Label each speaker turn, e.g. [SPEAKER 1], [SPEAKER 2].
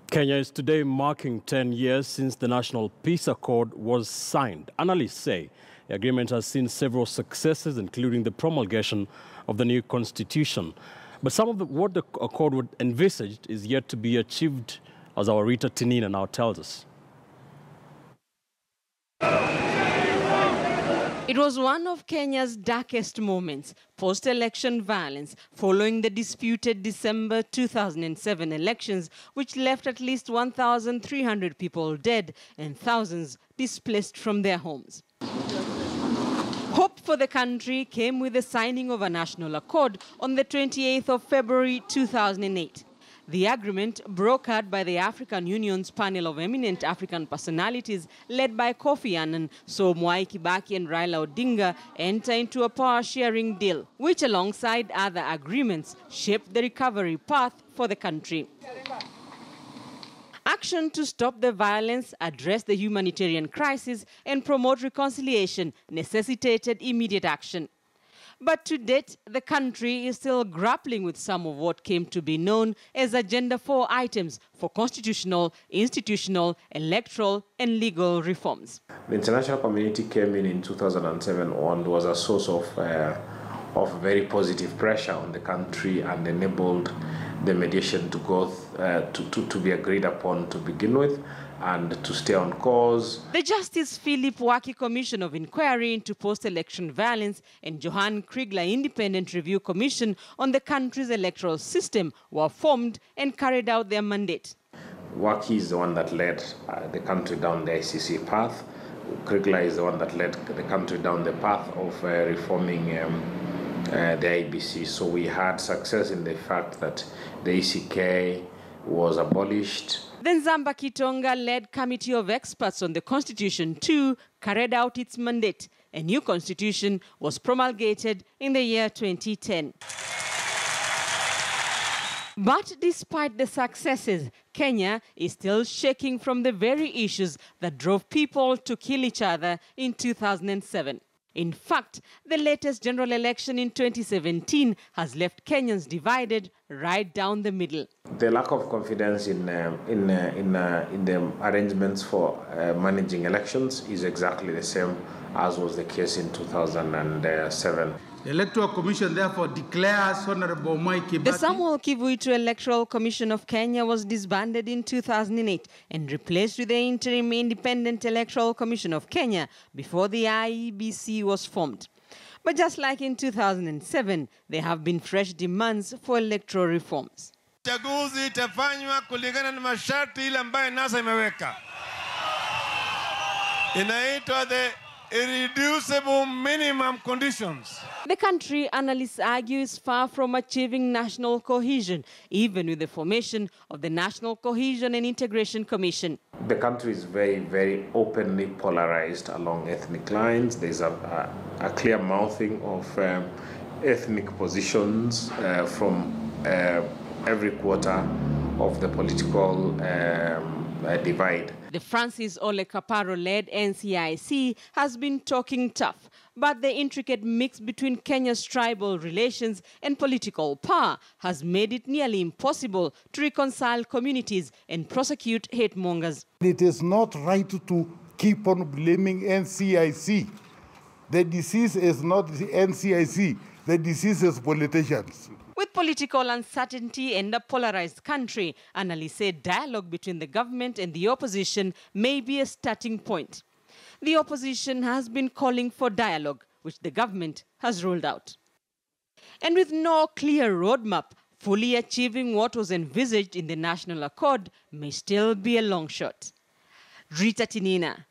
[SPEAKER 1] Kenya is today marking 10 years since the National Peace Accord was signed. Analysts say the agreement has seen several successes, including the promulgation of the new constitution. But some of what the accord would envisaged is yet to be achieved, as our Rita Tinina now tells us.
[SPEAKER 2] It was one of Kenya's darkest moments, post-election violence, following the disputed December 2007 elections, which left at least 1,300 people dead and thousands displaced from their homes. Hope for the country came with the signing of a national accord on the 28th of February 2008. The agreement, brokered by the African Union's panel of eminent African personalities led by Kofi Annan, saw Mwai Kibaki and Raila Odinga enter into a power-sharing deal, which alongside other agreements shaped the recovery path for the country. Action to stop the violence, address the humanitarian crisis, and promote reconciliation necessitated immediate action. But to date, the country is still grappling with some of what came to be known as Agenda 4 items for constitutional, institutional, electoral, and legal reforms.
[SPEAKER 3] The international community came in 2007 and was a source of very positive pressure on the country and enabled the mediation to go to be agreed upon to begin with and to stay on course.
[SPEAKER 2] The Justice Philip Waki Commission of Inquiry into Post-Election Violence and Johan Kriegler Independent Review Commission on the country's electoral system were formed and carried out their mandate.
[SPEAKER 3] Waki is the one that led the country down the ICC path. Kriegler is the one that led the country down the path of reforming the IBC. So we had success in the fact that the ECK was abolished.
[SPEAKER 2] Then Zamba Kitonga-led Committee of Experts on the Constitution too carried out its mandate. A new constitution was promulgated in the year 2010. But despite the successes, Kenya is still shaking from the very issues that drove people to kill each other in 2007. In fact, the latest general election in 2017 has left Kenyans divided right down the middle.
[SPEAKER 3] The lack of confidence in the arrangements for managing elections is exactly the same as was the case in 2007.
[SPEAKER 4] The Electoral Commission therefore declares Honorable Mwai Kibaki.
[SPEAKER 2] The Samuel Kivuitu Electoral Commission of Kenya was disbanded in 2008 and replaced with the Interim Independent Electoral Commission of Kenya before the IEBC was formed. But just like in 2007, there have been fresh demands for electoral reforms.
[SPEAKER 5] Chaguzi itafanywa kulingana na masharti ile ambayo NASA imeweka. Inaitwa the irreducible minimum conditions.
[SPEAKER 2] The country, analysts argue, is far from achieving national cohesion, even with the formation of the National Cohesion and Integration Commission.
[SPEAKER 3] The country is very, very openly polarized along ethnic lines. There's a clear mouthing of ethnic positions from every quarter of the political divide.
[SPEAKER 2] The Francis Ole Kaparo-led NCIC has been talking tough, but the intricate mix between Kenya's tribal relations and political power has made it nearly impossible to reconcile communities and prosecute hate mongers.
[SPEAKER 6] It is not right to keep on blaming NCIC. The disease is not the NCIC, the disease is politicians.
[SPEAKER 2] With political uncertainty and a polarized country, analysts say dialogue between the government and the opposition may be a starting point. The opposition has been calling for dialogue, which the government has ruled out. And with no clear roadmap, fully achieving what was envisaged in the National Accord may still be a long shot. Rita Tinina,